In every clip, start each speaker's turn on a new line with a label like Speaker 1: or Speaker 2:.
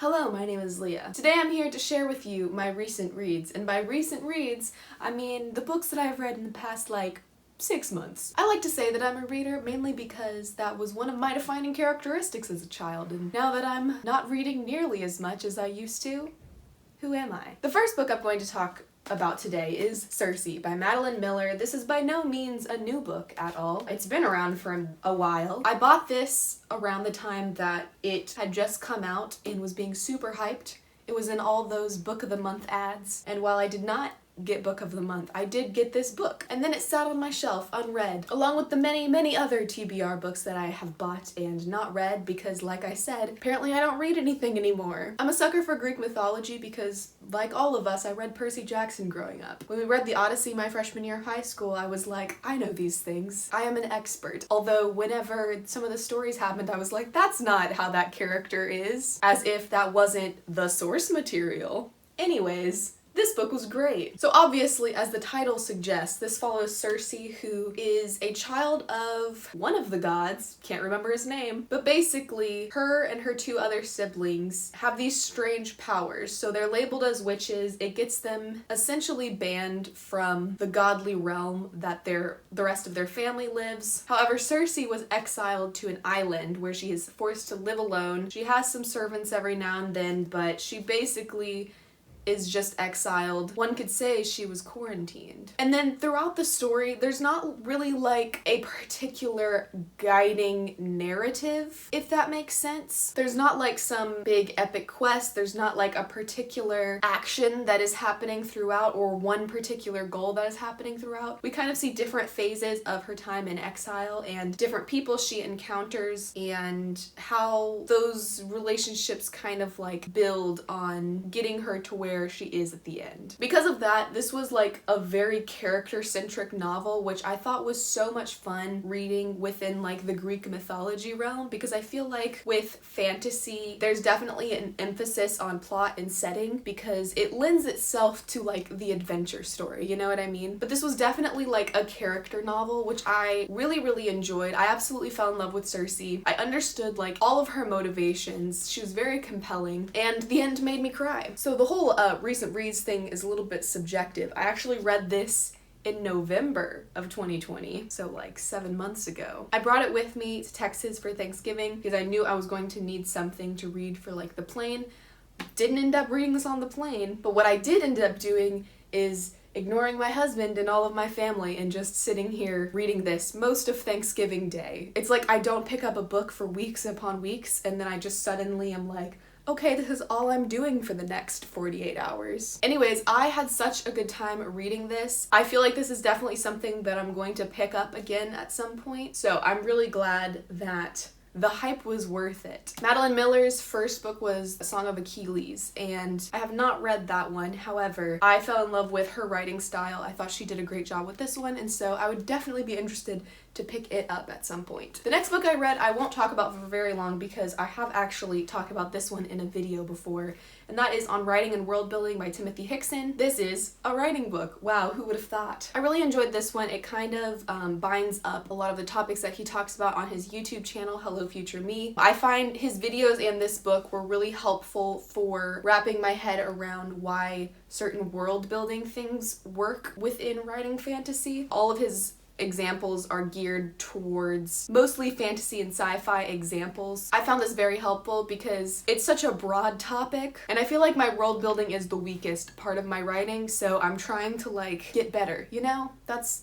Speaker 1: Hello, my name is Leah. Today I'm here to share with you my recent reads, and by recent reads, I mean the books that I've read in the past, 6 months. I like to say that I'm a reader mainly because that was one of my defining characteristics as a child, and now that I'm not reading nearly as much as I used to, who am I? The first book I'm going to talk about today is Cersei by Madeline Miller. This is by no means a new book at all. It's been around for a while. I bought this around the time that it had just come out and was being super hyped. It was in all those book of the month ads, and while I did not get book of the month, I did get this book. And then it sat on my shelf unread, along with the many other TBR books that I have bought and not read because, like I said, apparently I don't read anything anymore. I'm a sucker for Greek mythology because, like all of us, I read Percy Jackson growing up. When we read the Odyssey my freshman year of high school, I was like, I know these things. I am an expert. Although whenever some of the stories happened, I was like, that's not how that character is. As if that wasn't the source material. Anyways, this book was great. So obviously, as the title suggests, this follows Cersei, who is a child of one of the gods, can't remember his name, but basically her and her two other siblings have these strange powers. So they're labeled as witches. It gets them essentially banned from the godly realm that the rest of their family lives. However, Cersei was exiled to an island where she is forced to live alone. She has some servants every now and then, but she basically is just exiled. One could say she was quarantined. And then throughout the story, there's not really a particular guiding narrative, if that makes sense. There's not some big epic quest. There's not a particular action that is happening throughout or one particular goal that is happening throughout. We kind of see different phases of her time in exile and different people she encounters and how those relationships kind of build on getting her to where she is at the end. Because of that, this was a very character-centric novel, which I thought was so much fun reading within the Greek mythology realm, because I feel like with fantasy, there's definitely an emphasis on plot and setting because it lends itself to the adventure story, you know what I mean? But this was definitely a character novel, which I really enjoyed. I absolutely fell in love with Cersei. I understood all of her motivations. She was very compelling, and the end made me cry. So the whole recent reads thing is a little bit subjective. I actually read this in November of 2020, so 7 months ago. I brought it with me to Texas for Thanksgiving because I knew I was going to need something to read for the plane. Didn't end up reading this on the plane, but what I did end up doing is ignoring my husband and all of my family and just sitting here reading this most of Thanksgiving Day. It's I don't pick up a book for weeks upon weeks and then I just suddenly am okay, this is all I'm doing for the next 48 hours. Anyways, I had such a good time reading this. I feel like this is definitely something that I'm going to pick up again at some point. So I'm really glad that the hype was worth it. Madeline Miller's first book was A Song of Achilles, and I have not read that one. However, I fell in love with her writing style. I thought she did a great job with this one, and so I would definitely be interested to pick it up at some point. The next book I read, I won't talk about for very long because I have actually talked about this one in a video before, and that is On Writing and World Building by Timothy Hickson. This is a writing book. Wow, who would have thought? I really enjoyed this one. It kind of binds up a lot of the topics that he talks about on his YouTube channel, Hello Future Me. I find his videos and this book were really helpful for wrapping my head around why certain world building things work within writing fantasy. All of his examples are geared towards mostly fantasy and sci-fi examples. I found this very helpful because it's such a broad topic, and I feel like my world building is the weakest part of my writing, so I'm trying to get better, you know? That's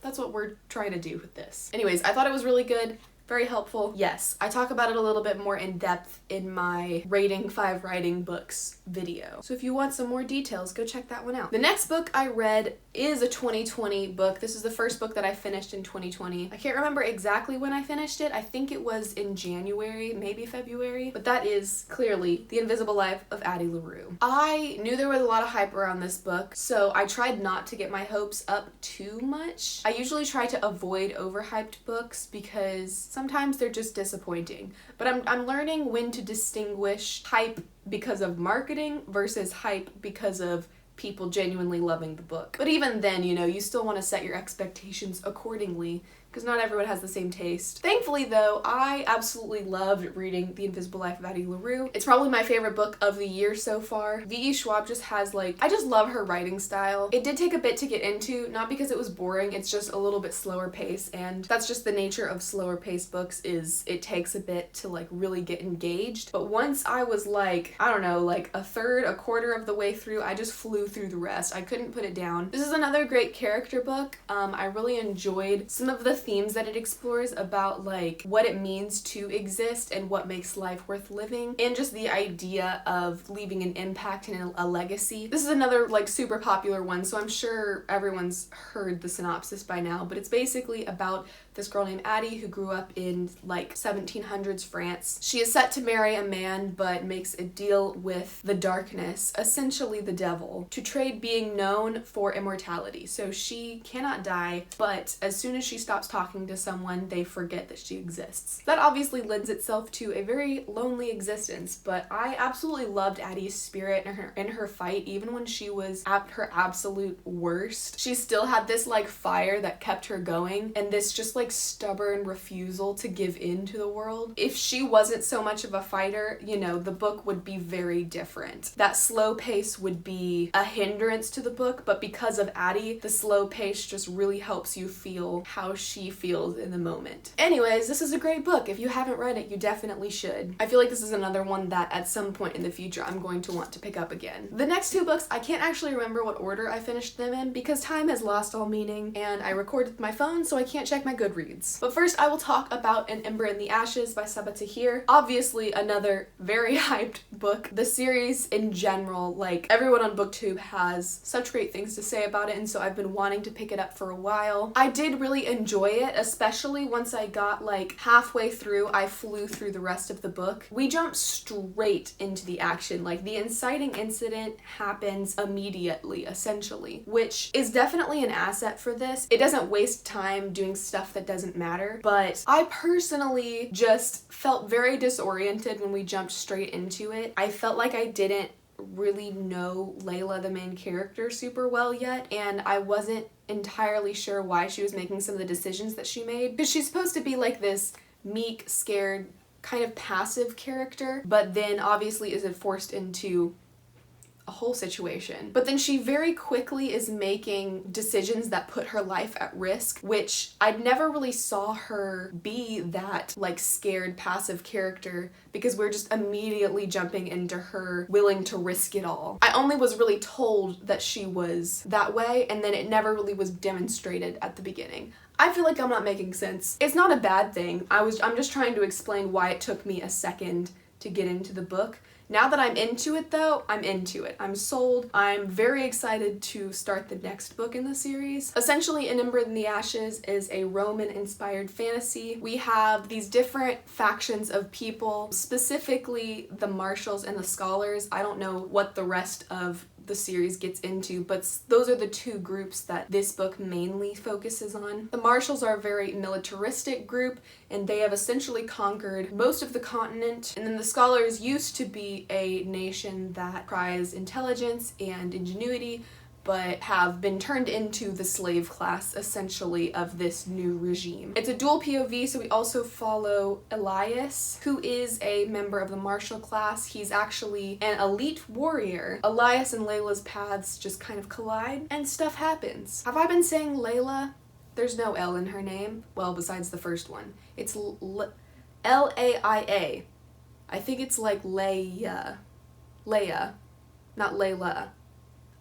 Speaker 1: what we're trying to do with this. Anyways, I thought it was really good. Very helpful. Yes, I talk about it a little bit more in depth in my rating 5 writing books video. So if you want some more details, go check that one out. The next book I read is a 2020 book. This is the first book that I finished in 2020. I can't remember exactly when I finished it. I think it was in January, maybe February, but that is clearly The Invisible Life of Addie Leroux. I knew there was a lot of hype around this book, so I tried not to get my hopes up too much. I usually try to avoid overhyped books because sometimes they're just disappointing, but I'm learning when to distinguish hype because of marketing versus hype because of people genuinely loving the book. But even then, you still want to set your expectations accordingly because not everyone has the same taste. Thankfully though, I absolutely loved reading The Invisible Life of Addie Leroux. It's probably my favorite book of the year so far. V.E. Schwab just has like, I just love her writing style. It did take a bit to get into, not because it was boring, it's just a little bit slower pace, and that's just the nature of slower paced books, is it takes a bit to like really get engaged. But once I was like, I don't know, like a third, a quarter of the way through, I just flew through the rest. I couldn't put it down. This is another great character book. I really enjoyed some of the themes that it explores about like what it means to exist and what makes life worth living, and just the idea of leaving an impact and a legacy. This is another like super popular one, so I'm sure everyone's heard the synopsis by now, but it's basically about this girl named Addie who grew up in like 1700s France. She is set to marry a man but makes a deal with the darkness, essentially the devil, to trade being known for immortality. So she cannot die, but as soon as she stops talking to someone, they forget that she exists. That obviously lends itself to a very lonely existence, but I absolutely loved Addie's spirit and her fight. Even when she was at her absolute worst, she still had this like fire that kept her going, and this just like stubborn refusal to give in to the world. If she wasn't so much of a fighter, you know, the book would be very different. That slow pace would be a hindrance to the book, but because of Addie, the slow pace just really helps you feel how she feels in the moment. Anyways, this is a great book. If you haven't read it, you definitely should. I feel like this is another one that at some point in the future I'm going to want to pick up again. The next two books, I can't actually remember what order I finished them in because time has lost all meaning, and I recorded with my phone, so I can't check my Goodreads. But first I will talk about An Ember in the Ashes by Sabaa Tahir. Obviously another very hyped book. The series in general, like everyone on BookTube has such great things to say about it, and so I've been wanting to pick it up for a while. I did really enjoy it, especially once I got like halfway through. I flew through the rest of the book. We jump straight into the action. Like the inciting incident happens immediately, essentially, which is definitely an asset for this. It doesn't waste time doing stuff that doesn't matter, but I personally just felt very disoriented when we jumped straight into it. I felt like I didn't really know Layla, the main character, super well yet, and I wasn't entirely sure why she was making some of the decisions that she made, because she's supposed to be like this meek, scared, kind of passive character, but then obviously is forced into a whole situation. But then she very quickly is making decisions that put her life at risk, which I'd never really saw her be that like scared, passive character, because we're just immediately jumping into her willing to risk it all. I only was really told that she was that way, and then it never really was demonstrated at the beginning. I feel like I'm not making sense. It's not a bad thing. I'm just trying to explain why it took me a second to get into the book. Now that I'm into it though, I'm into it. I'm sold. I'm very excited to start the next book in the series. Essentially, An Ember in the Ashes is a Roman-inspired fantasy. We have these different factions of people, specifically the marshals and the scholars. I don't know what the rest of the series gets into, but those are the two groups that this book mainly focuses on. The marshals are a very militaristic group, and they have essentially conquered most of the continent, and then the scholars used to be a nation that prized intelligence and ingenuity, but have been turned into the slave class, essentially, of this new regime. It's a dual POV, so we also follow Elias, who is a member of the martial class. He's actually an elite warrior. Elias and Layla's paths just kind of collide, and stuff happens. Have I been saying Layla? There's no L in her name. Well, besides the first one. It's L-A-I-A. I think it's like Leah. Leah, not Layla.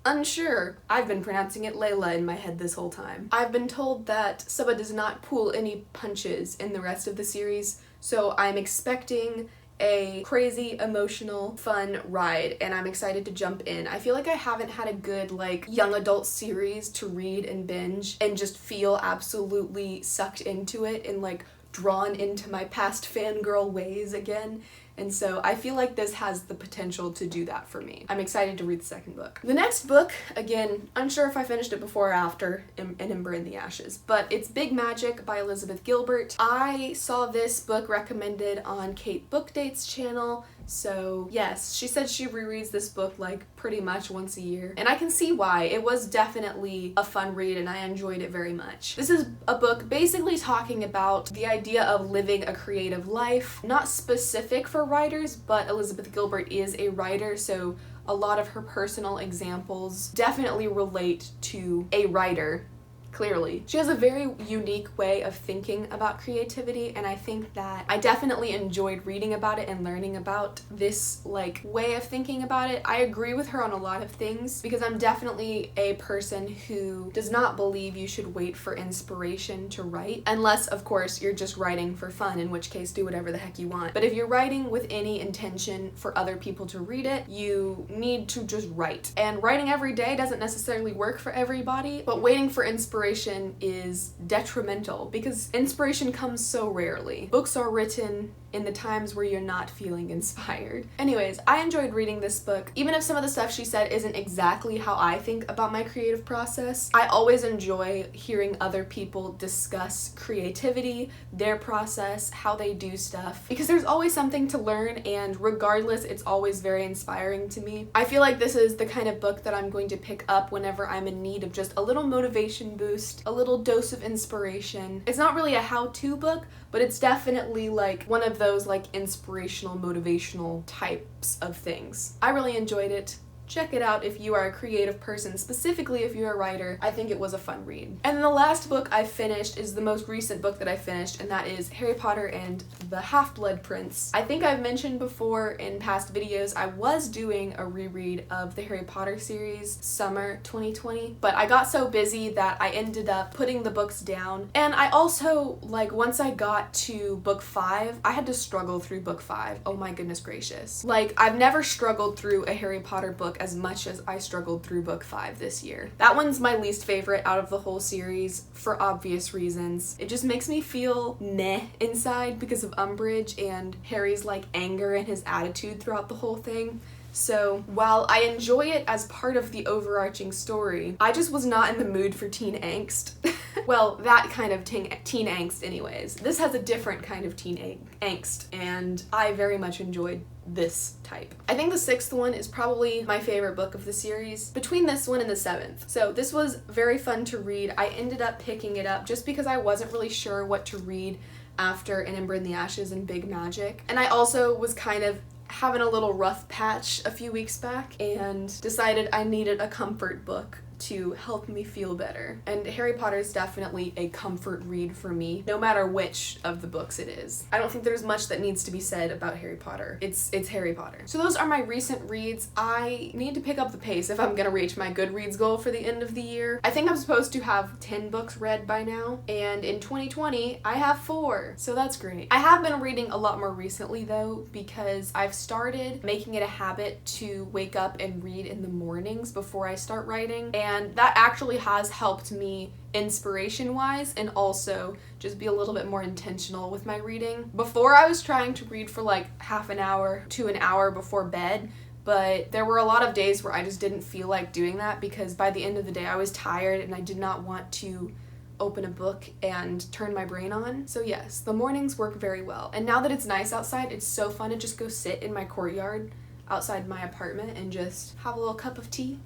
Speaker 1: Unsure. I've been pronouncing it Layla in my head this whole time. I've been told that Sabaa does not pull any punches in the rest of the series, so I'm expecting a crazy, emotional, fun ride, and I'm excited to jump in. I feel like I haven't had a good, like, young adult series to read and binge and just feel absolutely sucked into it and, like, drawn into my past fangirl ways again. And so I feel like this has the potential to do that for me. I'm excited to read the second book. The next book, again, unsure if I finished it before or after An Ember in the Ashes, but it's Big Magic by Elizabeth Gilbert. I saw this book recommended on Kate Bookdate's channel So yes, she said she rereads this book like pretty much once a year, and I can see why. It was definitely a fun read and I enjoyed it very much. This is a book basically talking about the idea of living a creative life, not specific for writers, but Elizabeth Gilbert is a writer, so a lot of her personal examples definitely relate to a writer. Clearly. She has a very unique way of thinking about creativity, and I think that I definitely enjoyed reading about it and learning about this like way of thinking about it. I agree with her on a lot of things because I'm definitely a person who does not believe you should wait for inspiration to write, unless of course you're just writing for fun, in which case do whatever the heck you want. But if you're writing with any intention for other people to read it, you need to just write. And writing every day doesn't necessarily work for everybody, but waiting for inspiration is detrimental because inspiration comes so rarely. Books are written in the times where you're not feeling inspired. Anyways, I enjoyed reading this book. Even if some of the stuff she said isn't exactly how I think about my creative process, I always enjoy hearing other people discuss creativity, their process, how they do stuff, because there's always something to learn, and regardless, it's always very inspiring to me. I feel like this is the kind of book that I'm going to pick up whenever I'm in need of just a little motivation boost, a little dose of inspiration. It's not really a how-to book, but it's definitely like one of those like inspirational, motivational types of things. I really enjoyed it. Check it out if you are a creative person, specifically if you're a writer. I think it was a fun read. And then the last book I finished is the most recent book that I finished, and that is Harry Potter and the Half-Blood Prince. I think I've mentioned before in past videos I was doing a reread of the Harry Potter series summer 2020, but I got so busy that I ended up putting the books down. And I also, like, once I got to book 5, I had to struggle through book 5. Oh my goodness gracious. Like, I've never struggled through a Harry Potter book as much as I struggled through book 5 this year. That one's my least favorite out of the whole series for obvious reasons. It just makes me feel meh inside because of Umbridge and Harry's like anger and his attitude throughout the whole thing. So while I enjoy it as part of the overarching story, I just was not in the mood for teen angst. Well, that kind of teen angst anyways. This has a different kind of teen angst, and I very much enjoyed this type. I think the 6th one is probably my favorite book of the series, between this one and the 7th. So this was very fun to read. I ended up picking it up just because I wasn't really sure what to read after An Ember in the Ashes and Big Magic. And I also was kind of having a little rough patch a few weeks back and decided I needed a comfort book to help me feel better. And Harry Potter is definitely a comfort read for me, no matter which of the books it is. I don't think there's much that needs to be said about Harry Potter. It's Harry Potter. So those are my recent reads. I need to pick up the pace if I'm gonna reach my Goodreads goal for the end of the year. I think I'm supposed to have 10 books read by now, and in 2020, I have 4, so that's great. I have been reading a lot more recently though, because I've started making it a habit to wake up and read in the mornings before I start writing, and that actually has helped me inspiration-wise and also just be a little bit more intentional with my reading. Before I was trying to read for like half an hour to an hour before bed, but there were a lot of days where I just didn't feel like doing that because by the end of the day I was tired and I did not want to open a book and turn my brain on. So yes, the mornings work very well. And now that it's nice outside, it's so fun to just go sit in my courtyard outside my apartment and just have a little cup of tea,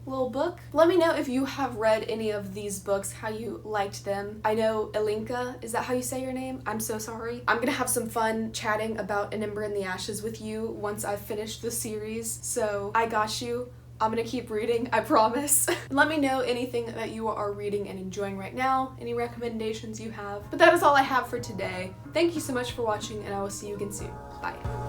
Speaker 1: little book. Let me know if you have read any of these books, how you liked them. I know Elinka, is that how you say your name? I'm so sorry. I'm gonna have some fun chatting about An Ember in the Ashes with you once I've finished the series, so I got you. I'm gonna keep reading, I promise. Let me know anything that you are reading and enjoying right now, any recommendations you have. But that is all I have for today. Thank you so much for watching, and I will see you again soon. Bye.